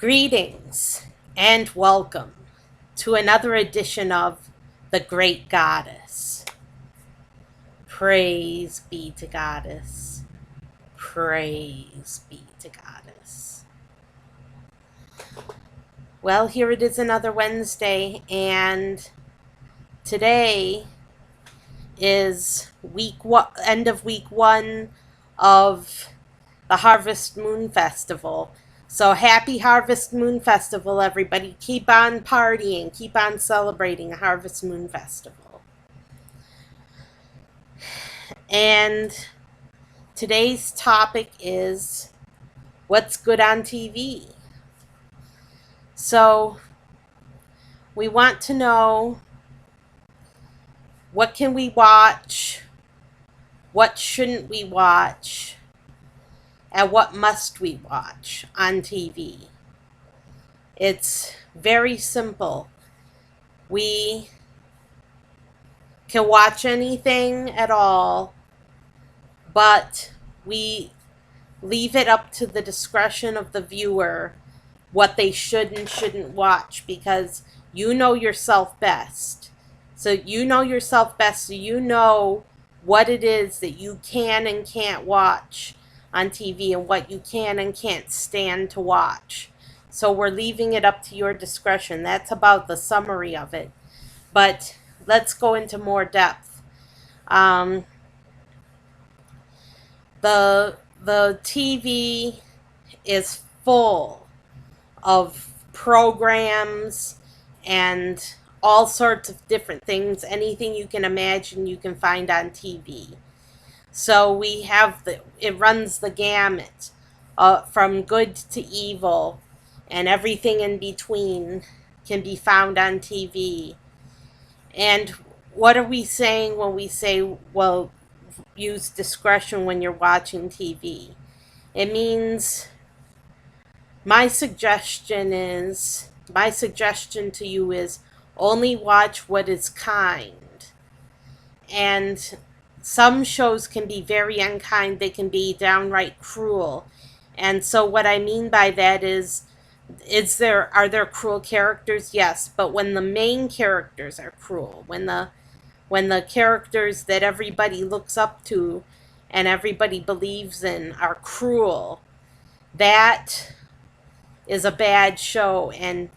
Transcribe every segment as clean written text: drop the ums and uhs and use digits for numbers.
Greetings and welcome to another edition of The Great Goddess. Praise be to Goddess. Praise be to Goddess. Well, here it is another Wednesday, and today is end of week 1 of the Harvest Moon Festival. So happy Harvest Moon Festival, everybody. Keep on partying. Keep on celebrating Harvest Moon Festival. And today's topic is what's good on TV. So we want to know, what can we watch? What shouldn't we watch? And what must we watch on TV? It's very simple. We can watch anything at all, but we leave it up to the discretion of the viewer what they should and shouldn't watch, because you know yourself best. So you know yourself best, so you know what it is that you can and can't watch on TV and what you can and can't stand to watch. So we're leaving it up to your discretion. That's about the summary of it. But let's go into more depth. The TV is full of programs and all sorts of different things. Anything you can imagine you can find on TV. So we have it runs the gamut from good to evil, and everything in between can be found on TV. And what are we saying when we say, well, use discretion when you're watching TV? It means my suggestion to you is only watch what is kind. And some shows can be very unkind. They can be downright cruel. And so what I mean by that is are there cruel characters? Yes, but when the main characters are cruel, when the characters that everybody looks up to and everybody believes in are cruel, that is a bad show, and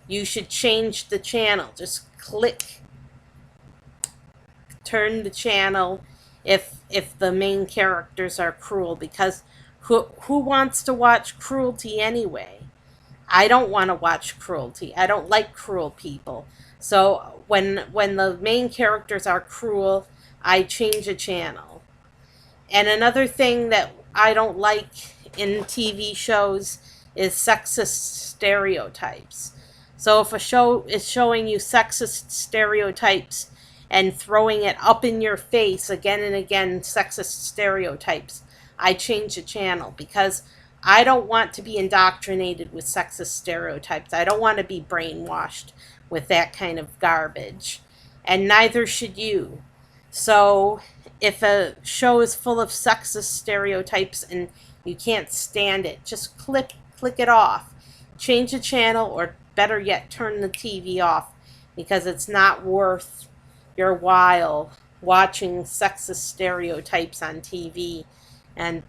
you should change the channel. Just turn the channel if the main characters are cruel, because who wants to watch cruelty anyway? I don't want to watch cruelty. I don't like cruel people. So when the main characters are cruel, I change a channel. And another thing that I don't like in TV shows is sexist stereotypes. So if a show is showing you sexist stereotypes and throwing it up in your face again and again, sexist stereotypes, I change the channel, because I don't want to be indoctrinated with sexist stereotypes. I don't want to be brainwashed with that kind of garbage. And neither should you. So if a show is full of sexist stereotypes and you can't stand it, just click it off. Change the channel, or better yet, turn the TV off, because it's not worth your while watching sexist stereotypes on TV and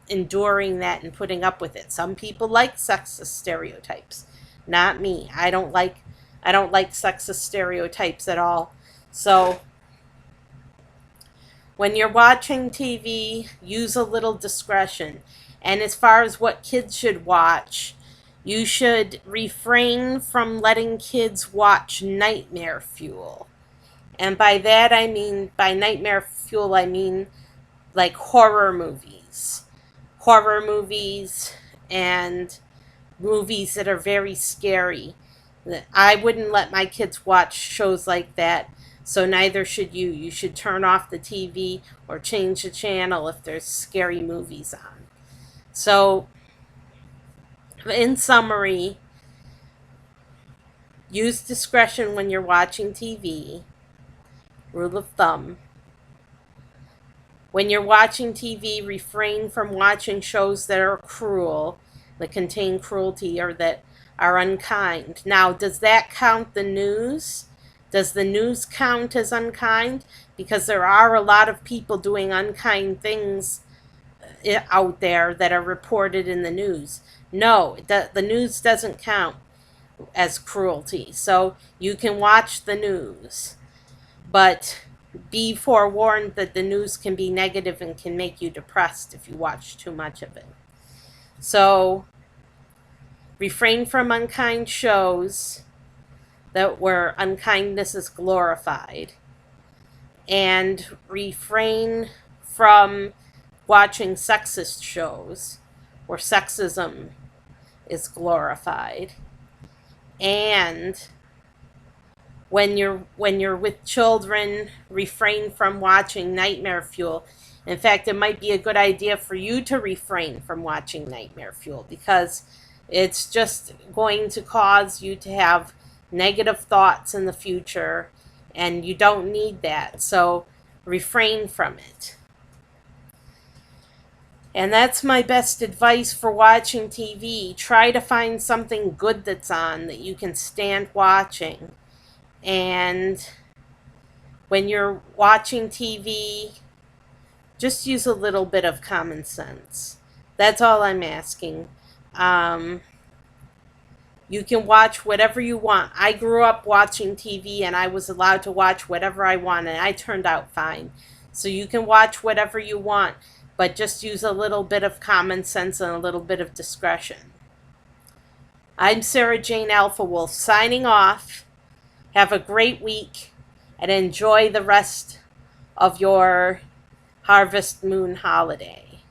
enduring that and putting up with it. Some people like sexist stereotypes. Not me. I don't like sexist stereotypes at all. So when you're watching TV, use a little discretion. And as far as what kids should watch, you should refrain from letting kids watch nightmare fuel. And by nightmare fuel, I mean like horror movies and movies that are very scary. I wouldn't let my kids watch shows like that, so neither should you. You should turn off the TV or change the channel if there's scary movies on. So, in summary, use discretion when you're watching TV. Rule of thumb. When you're watching TV, refrain from watching shows that are cruel. that contain cruelty or that are unkind. Now, does that count the news? Does the news count as unkind? Because there are a lot of people doing unkind things out there that are reported in the news. No, the news doesn't count as cruelty. So you can watch the news, but be forewarned that the news can be negative and can make you depressed if you watch too much of it. So refrain from unkind shows that where unkindness is glorified, and refrain from watching sexist shows where sexism is glorified. And when you're with children, refrain from watching Nightmare Fuel. In fact, it might be a good idea for you to refrain from watching Nightmare Fuel, because it's just going to cause you to have negative thoughts in the future, and you don't need that. So refrain from it. And that's my best advice for watching TV. Try to find something good that's on that you can stand watching. And when you're watching TV, just use a little bit of common sense. That's all I'm asking. You can watch whatever you want. I grew up watching TV and I was allowed to watch whatever I wanted, and I turned out fine. So you can watch whatever you want, but just use a little bit of common sense and a little bit of discretion. I'm Sarah Jane Alpha Wolf signing off. Have a great week and enjoy the rest of your Harvest Moon holiday.